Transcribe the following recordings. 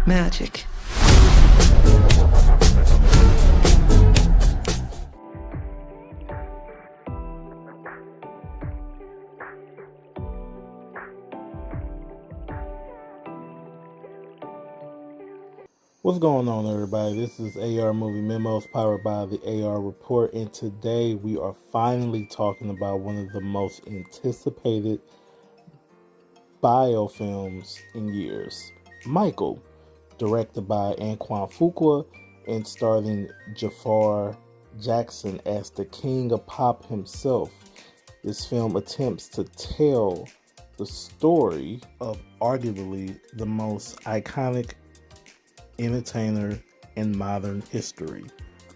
magic. What's going on, everybody? This is AR Movie Memos powered by the AR Report, and today we are finally talking about one of the most anticipated biofilms in years, Michael, directed by Antoine Fuqua and starring Jaafar Jackson as the king of pop himself. This film attempts to tell the story of arguably the most iconic entertainer in modern history,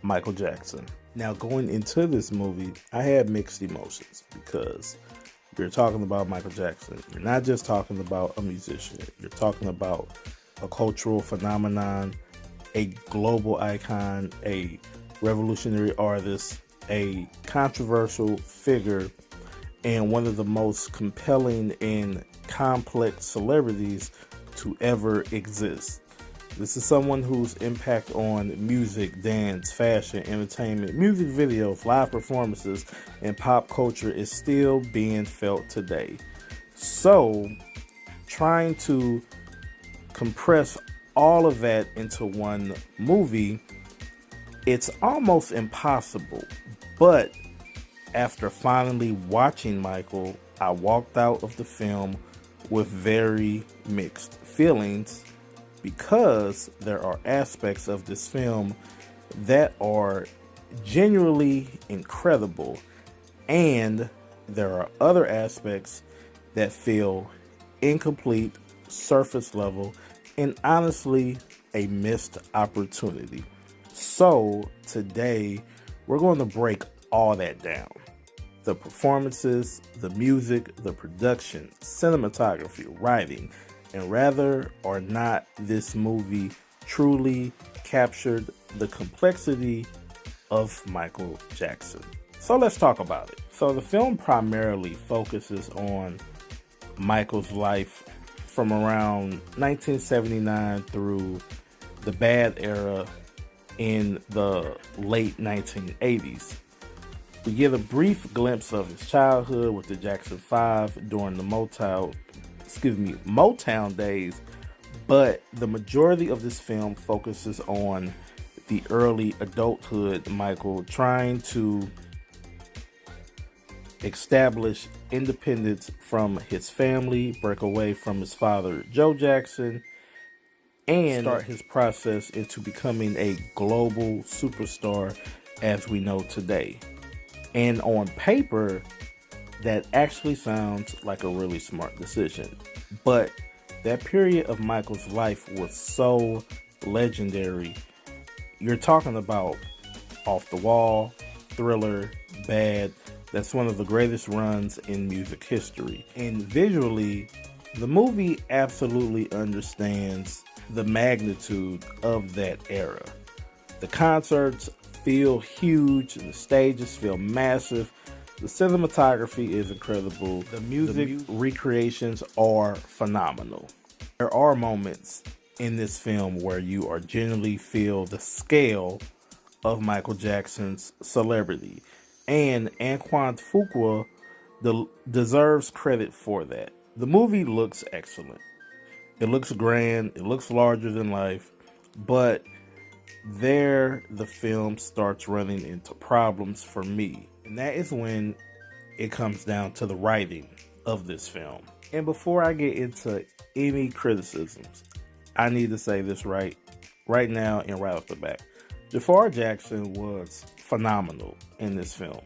Michael Jackson. Now, going into this movie, I had mixed emotions because you're talking about Michael Jackson. You're not just talking about a musician. You're talking about a cultural phenomenon, a global icon, a revolutionary artist, a controversial figure, and one of the most compelling and complex celebrities to ever exist. This is someone whose impact on music, dance, fashion, entertainment, music videos, live performances, and pop culture is still being felt today. So, trying to compress all of that into one movie, it's almost impossible. But after finally watching Michael, I walked out of the film with very mixed feelings, because there are aspects of this film that are genuinely incredible, and there are other aspects that feel incomplete, surface level, and honestly a missed opportunity. So today we're going to break all that down. The performances, the music, the production, cinematography, writing, and whether or not this movie truly captured the complexity of Michael Jackson. So let's talk about it. So the film primarily focuses on Michael's life from around 1979 through the bad era in the late 1980s. We get a brief glimpse of his childhood with the Jackson 5 during the Motown days, but the majority of this film focuses on the early adulthood Michael trying to establish independence from his family, break away from his father Joe Jackson, and start his process into becoming a global superstar as we know today. And on paper, that actually sounds like a really smart decision. But that period of Michael's life was so legendary. You're talking about Off the Wall, Thriller, Bad. That's one of the greatest runs in music history. And visually, the movie absolutely understands the magnitude of that era. The concerts feel huge, the stages feel massive. The cinematography is incredible. The music recreations are phenomenal. There are moments in this film where you are genuinely feel the scale of Michael Jackson's celebrity. And Antoine Fuqua deserves credit for that. The movie looks excellent. It looks grand. It looks larger than life. But there, the film starts running into problems for me. And that is when it comes down to the writing of this film. And before I get into any criticisms, I need to say this right now and right off the bat. Jaafar Jackson was phenomenal in this film.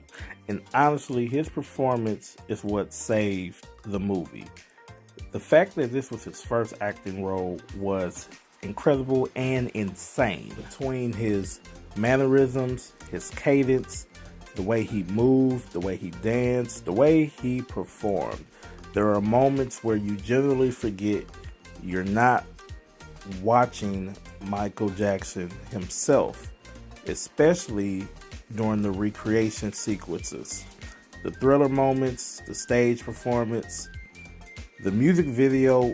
And honestly, his performance is what saved the movie. The fact that this was his first acting role was incredible and insane. Between his mannerisms, his cadence, the way he moved, the way he danced, the way he performed. There are moments where you generally forget you're not watching Michael Jackson himself, especially during the recreation sequences. The Thriller moments, the stage performance, the music video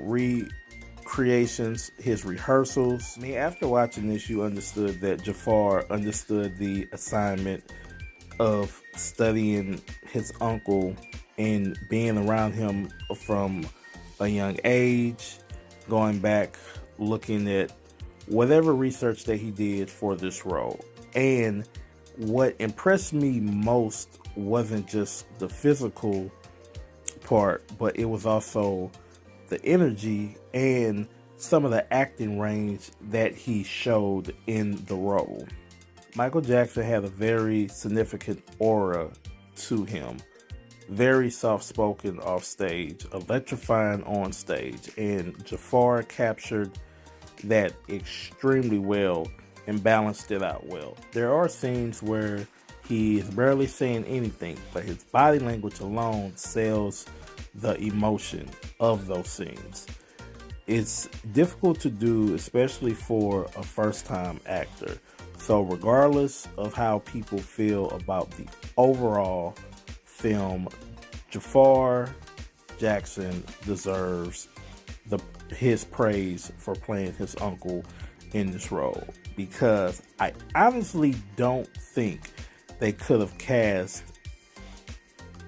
creations, his rehearsals. I mean, after watching this, you understood that Jaafar understood the assignment of studying his uncle and being around him from a young age, going back, looking at whatever research that he did for this role. And what impressed me most wasn't just the physical part, but it was also the energy and some of the acting range that he showed in the role. Michael Jackson had a very significant aura to him. Very soft-spoken off stage, electrifying on stage, and Jaafar captured that extremely well and balanced it out well. There are scenes where he is barely saying anything, but his body language alone sells the emotion of those scenes. It's difficult to do, especially for a first-time actor. So regardless of how people feel about the overall film, Jaafar Jackson deserves his praise for playing his uncle in this role, because I honestly don't think they could have cast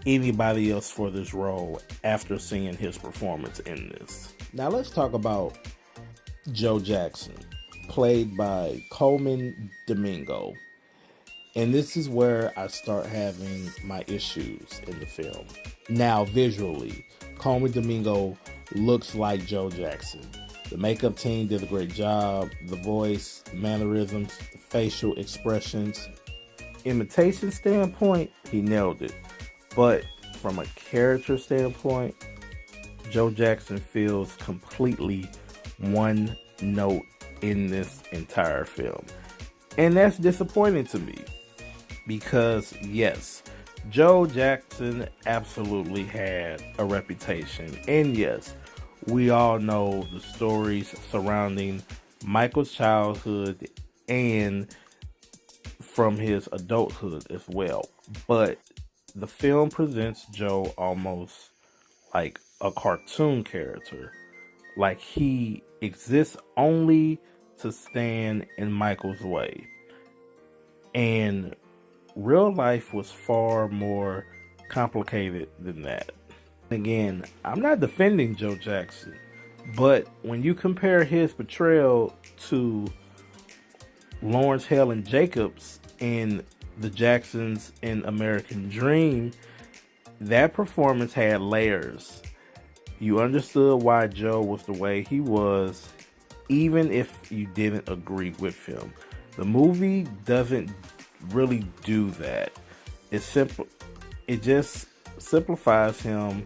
anybody else for this role after seeing his performance in this. Now let's talk about Joe Jackson, played by Colman Domingo. And this is where I start having my issues in the film. Now visually, Colman Domingo looks like Joe Jackson. The makeup team did a great job. The voice, the mannerisms, the facial expressions. Imitation standpoint, he nailed it. But from a character standpoint, Joe Jackson feels completely one note in this entire film. And that's disappointing to me, because yes, Joe Jackson absolutely had a reputation. And yes, we all know the stories surrounding Michael's childhood and from his adulthood as well. But the film presents Joe almost like a cartoon character. Like he exists only to stand in Michael's way. And real life was far more complicated than that. Again, I'm not defending Joe Jackson, but when you compare his portrayal to Lawrence Helen Jacobs in The Jacksons in American Dream, that performance had layers. You understood why Joe was the way he was, even if you didn't agree with him. The movie doesn't really do that. It just simplifies him,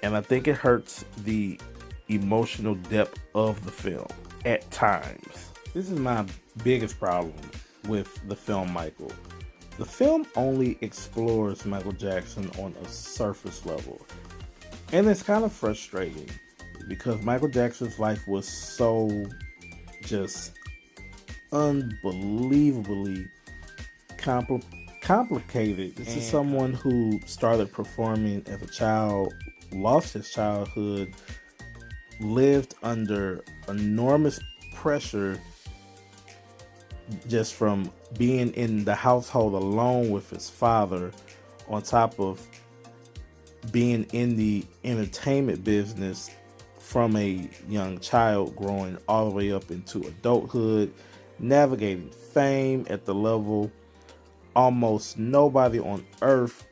and I think it hurts the emotional depth of the film at times. This is my biggest problem with the film Michael. The film only explores Michael Jackson on a surface level. And it's kind of frustrating because Michael Jackson's life was so just unbelievably complicated. This is someone who started performing as a child, lost his childhood, lived under enormous pressure just from being in the household alone with his father, on top of being in the entertainment business from a young child, growing all the way up into adulthood, navigating fame at the level almost nobody on earth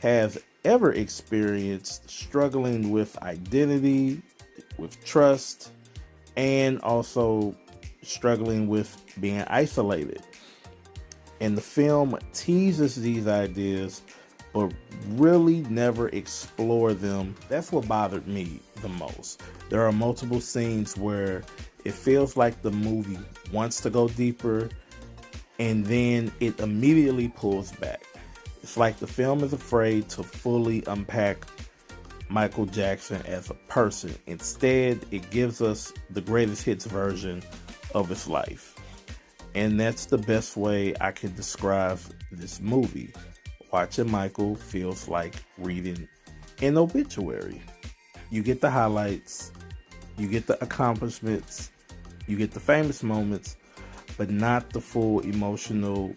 has ever experienced, struggling with identity, with trust, and also struggling with being isolated. And the film teases these ideas but really never explore them. That's what bothered me the most. There are multiple scenes where it feels like the movie wants to go deeper and then it immediately pulls back. It's like the film is afraid to fully unpack Michael Jackson as a person. Instead, it gives us the greatest hits version of his life. And that's the best way I can describe this movie. Watching Michael feels like reading an obituary. You get the highlights, You get the accomplishments, you get the famous moments, but not the full emotional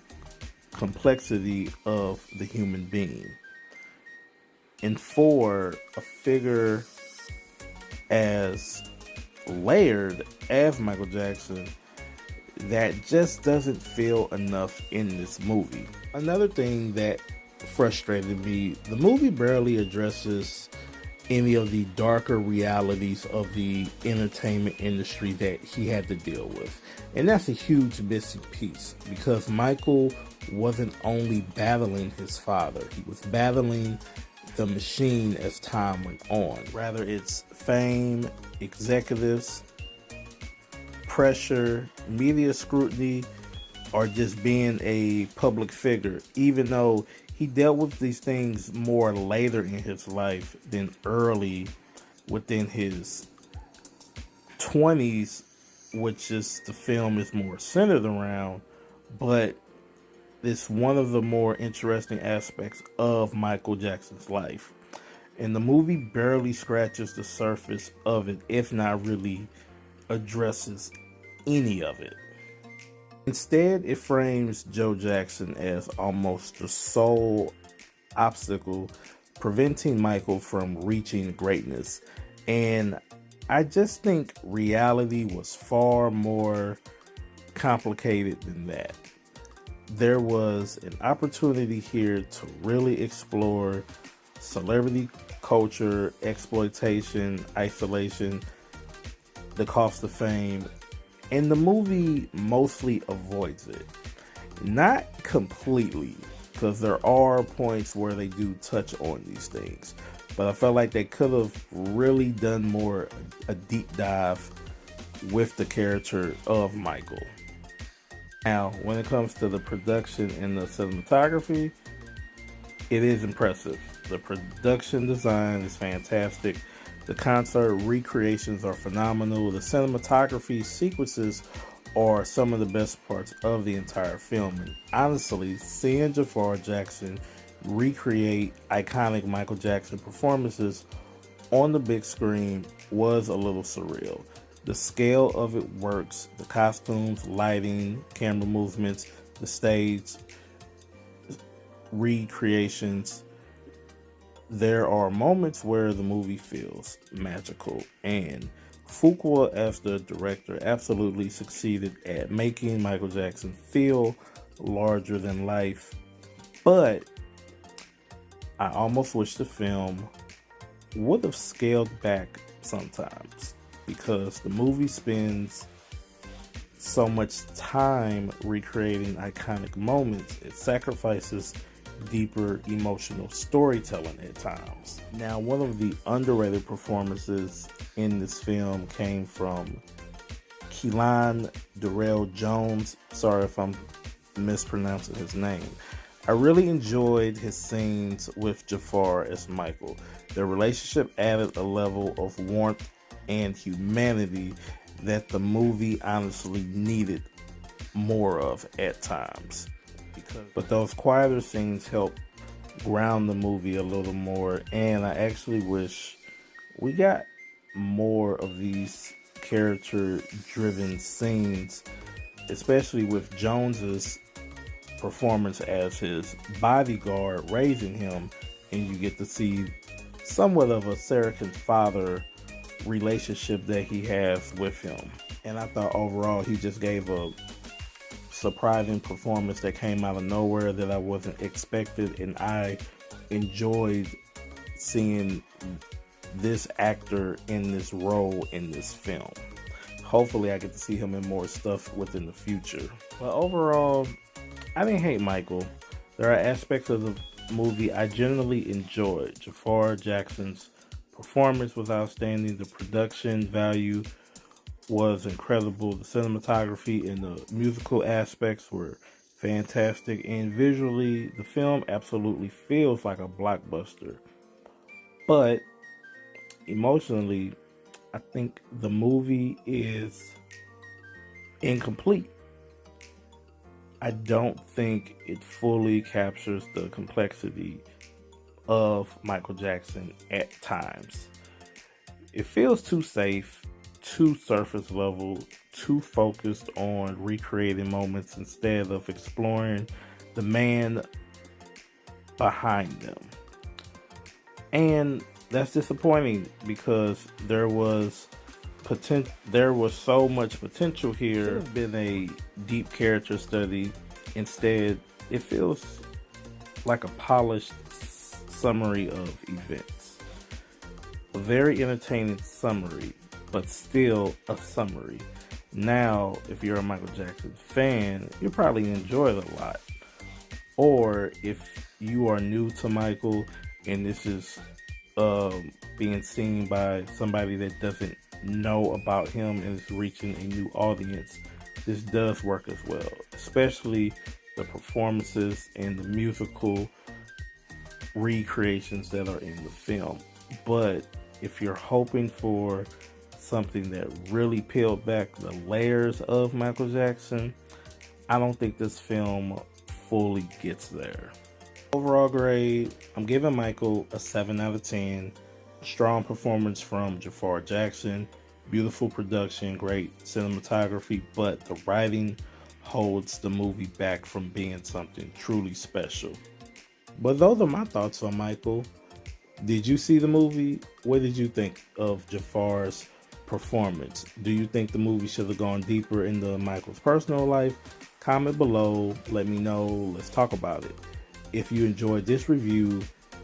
complexity of the human being. And for a figure as layered as Michael Jackson, that just doesn't feel enough in this movie. Another thing that frustrated me, the movie barely addresses any of the darker realities of the entertainment industry that he had to deal with. And that's a huge missing piece, because Michael wasn't only battling his father, he was battling the machine as time went on. Rather, it's fame, executives, pressure, media scrutiny, or just being a public figure, even though he dealt with these things more later in his life than early within his 20s, which is the film is more centered around. But it's one of the more interesting aspects of Michael Jackson's life. And the movie barely scratches the surface of it, if not really addresses any of it. Instead, it frames Joe Jackson as almost the sole obstacle preventing Michael from reaching greatness. And I just think reality was far more complicated than that. There was an opportunity here to really explore celebrity culture, exploitation, isolation, the cost of fame, and the movie mostly avoids it. Not completely, because there are points where they do touch on these things, but I felt like they could have really done more, a deep dive with the character of Michael. Now, when it comes to the production and the cinematography, it is impressive. The production design is fantastic. The concert recreations are phenomenal. The cinematography sequences are some of the best parts of the entire film. And honestly, seeing Jaafar Jackson recreate iconic Michael Jackson performances on the big screen was a little surreal. The scale of it works. The costumes, lighting, camera movements, the stage recreations. There are moments where the movie feels magical, and Fuqua as the director absolutely succeeded at making Michael Jackson feel larger than life. But I almost wish the film would have scaled back sometimes, because the movie spends so much time recreating iconic moments, it sacrifices deeper emotional storytelling at times. Now, one of the underrated performances in this film came from KeiLyn Durrel Jones. Sorry if I'm mispronouncing his name. I really enjoyed his scenes with Jaafar as Michael. Their relationship added a level of warmth and humanity that the movie honestly needed more of at times. But those quieter scenes help ground the movie a little more, and I actually wish we got more of these character-driven scenes, especially with Jones's performance as his bodyguard raising him, and you get to see somewhat of a surrogate father relationship that he has with him. And I thought overall he just gave a surprising performance that came out of nowhere that I wasn't expected, and I enjoyed seeing this actor in this role in this film. Hopefully I get to see him in more stuff within the future. But overall, I didn't hate Michael. There are aspects of the movie I generally enjoyed. Jaafar Jackson's performance was outstanding. The production value was incredible. The cinematography and the musical aspects were fantastic. And visually, the film absolutely feels like a blockbuster. But emotionally, I think the movie is incomplete. I don't think it fully captures the complexity of Michael Jackson at times. It feels too safe. too surface level, too focused on recreating moments instead of exploring the man behind them. And that's disappointing because there was so much potential here. It should have been a deep character study. Instead, it feels like a polished summary of events. A very entertaining summary, but still a summary. Now, if you're a Michael Jackson fan, you'll probably enjoy it a lot. Or if you are new to Michael and this is being seen by somebody that doesn't know about him and is reaching a new audience, this does work as well, especially the performances and the musical recreations that are in the film. But if you're hoping for something that really peeled back the layers of Michael Jackson, I don't think this film fully gets there. Overall grade, I'm giving Michael a 7 out of 10. Strong performance from Jaafar Jackson, beautiful production, great cinematography, but the writing holds the movie back from being something truly special. But those are my thoughts on Michael. Did you see the movie? What did you think of Jaafar's performance? Do you think the movie should have gone deeper into Michael's personal life? Comment below, let me know, let's talk about it. If you enjoyed this review,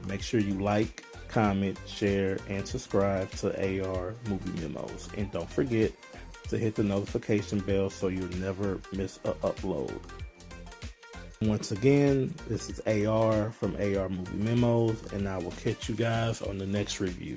make sure you like, comment, share, and subscribe to AR Movie Memos. And don't forget to hit the notification bell so you'll never miss an upload. Once again, this is AR from AR Movie Memos, and I will catch you guys on the next review.